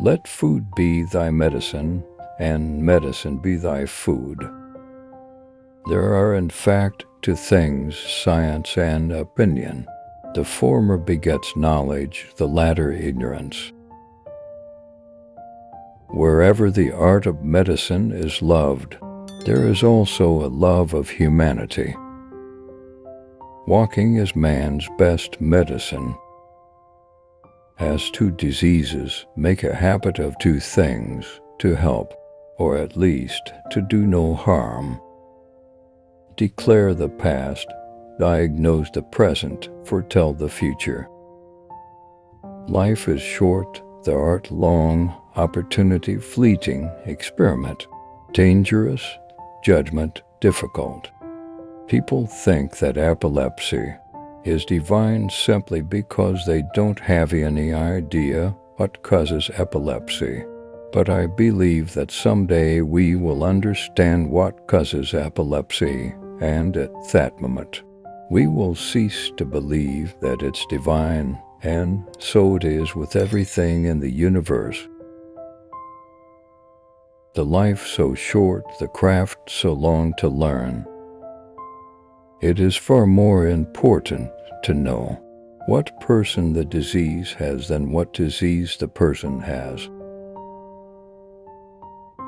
Let food be thy medicine, and medicine be thy food. There are in fact two things, science and opinion. The former begets knowledge, the latter ignorance. Wherever the art of medicine is loved, there is also a love of humanity. Walking is man's best medicine. As two diseases make a habit of two things, to help, or at least to do no harm. Declare the past, diagnose the present, foretell the future. Life is short, the art long, opportunity fleeting, experiment dangerous, judgment difficult. People think that epilepsy is divine simply because they don't have any idea what causes epilepsy. But I believe that someday we will understand what causes epilepsy, and at that moment, we will cease to believe that it's divine, and so it is with everything in the universe. The life so short, the craft so long to learn. It is far more important to know what person the disease has than what disease the person has.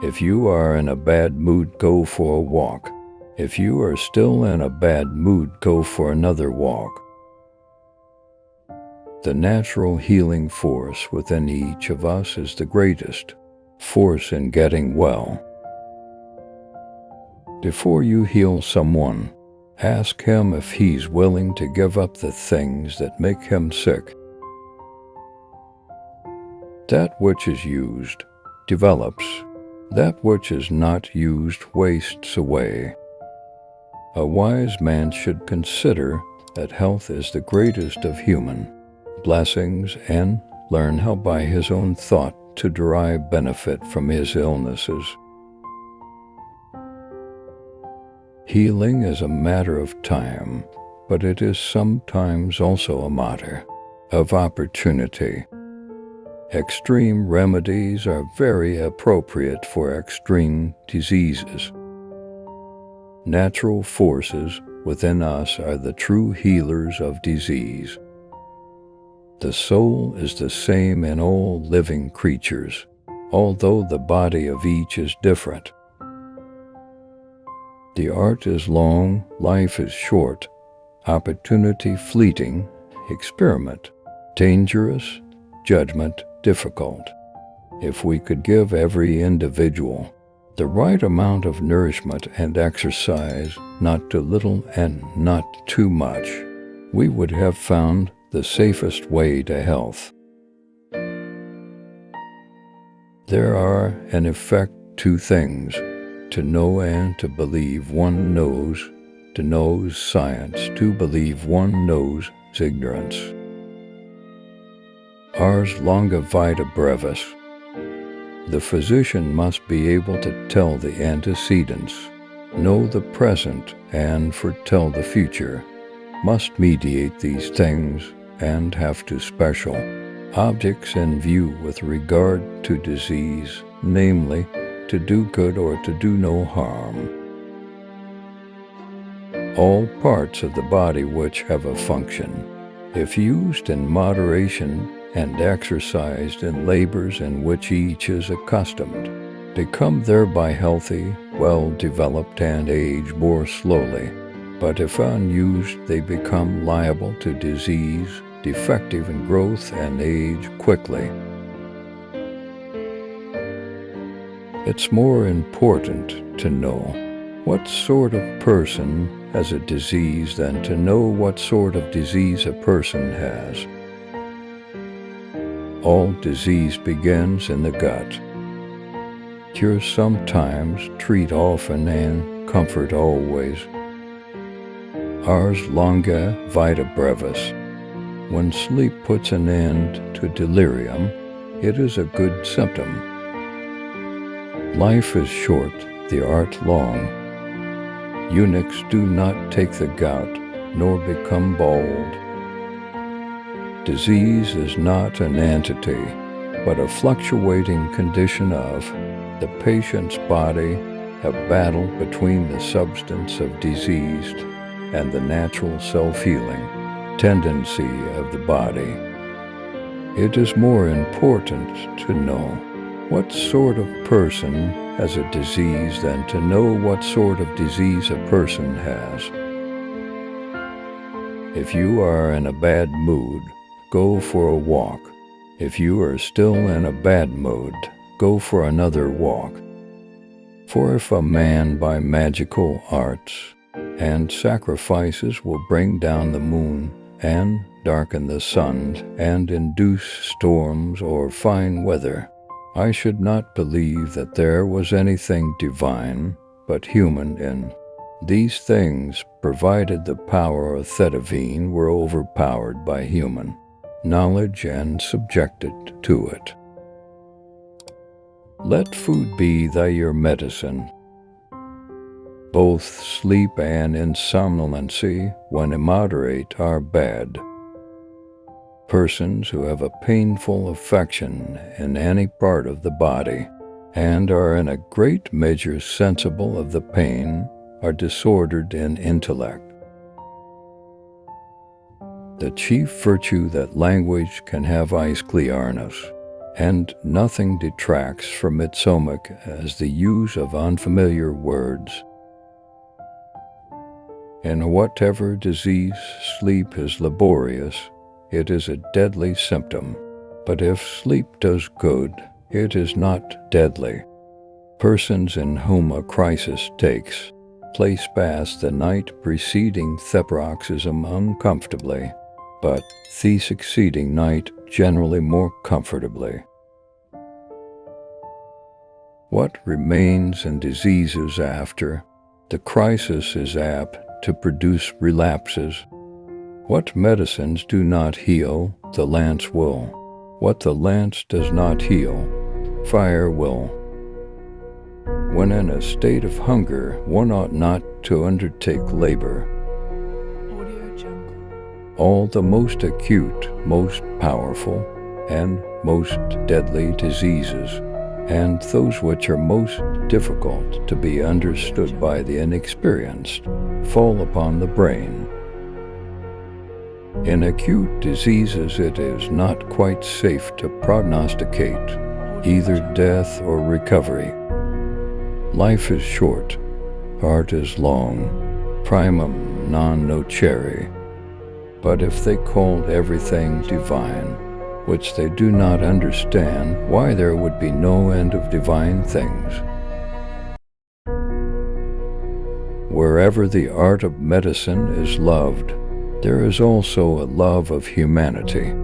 If you are in a bad mood, go for a walk. If you are still in a bad mood, go for another walk. The natural healing force within each of us is the greatest force in getting well. Before you heal someone, ask him if he's willing to give up the things that make him sick. That which is used develops. That which is not used wastes away. A wise man should consider that health is the greatest of human blessings and learn how by his own thought to derive benefit from his illnesses. Healing is a matter of time, but it is sometimes also a matter of opportunity. Extreme remedies are very appropriate for extreme diseases. Natural forces within us are the true healers of disease. The soul is the same in all living creatures, although the body of each is different. The art is long, life is short, opportunity fleeting, experiment dangerous, judgment difficult. If we could give every individual the right amount of nourishment and exercise, not too little and not too much, we would have found the safest way to health. There are, in effect, two things: to know and to believe. One knows. To know is science. To believe one knows is ignorance. Ars longa vita brevis. The physician must be able to tell the antecedents, know the present, and foretell the future, must mediate these things, and have two special objects in view with regard to disease, namely, to do good or to do no harm. All parts of the body which have a function, if used in moderation and exercised in labors in which each is accustomed, become thereby healthy, well-developed, and age more slowly. But if unused, they become liable to disease, defective in growth, and age quickly. It's more important to know what sort of person has a disease than to know what sort of disease a person has. All disease begins in the gut. Cure sometimes, treat often, and comfort always. Ars longa vita brevis. When sleep puts an end to delirium, it is a good symptom. Life is short, the art long. Eunuchs do not take the gout, nor become bald. Disease is not an entity, but a fluctuating condition of the patient's body, a battle between the substance of diseased and the natural self-healing tendency of the body. It is more important to know what sort of person has a disease than to know what sort of disease a person has. If you are in a bad mood, go for a walk. If you are still in a bad mood, go for another walk. For if a man by magical arts and sacrifices will bring down the moon and darken the sun and induce storms or fine weather, I should not believe that there was anything divine but human in these things, provided the power of Thedavine were overpowered by human knowledge and subjected to it. Let food be your medicine. Both sleep and insomnolency, when immoderate, are bad. Persons who have a painful affection in any part of the body, and are in a great measure sensible of the pain, are disordered in intellect. The chief virtue that language can have is clearness, and nothing detracts from its somic as the use of unfamiliar words. In whatever disease sleep is laborious, it is a deadly symptom, but if sleep does good, it is not deadly. Persons in whom a crisis takes place pass the night preceding the paroxysm uncomfortably, but the succeeding night generally more comfortably. What remains in diseases after the crisis is apt to produce relapses. What medicines do not heal, the lance will. What the lance does not heal, fire will. When in a state of hunger, one ought not to undertake labor. All the most acute, most powerful, and most deadly diseases, and those which are most difficult to be understood by the inexperienced, fall upon the brain. In acute diseases it is not quite safe to prognosticate either death or recovery. Life is short, art is long, primum non nocere. But if they called everything divine, which they do not understand, why there would be no end of divine things. Wherever the art of medicine is loved, there is also a love of humanity.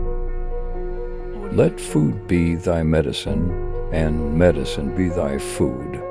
Let food be thy medicine, and medicine be thy food.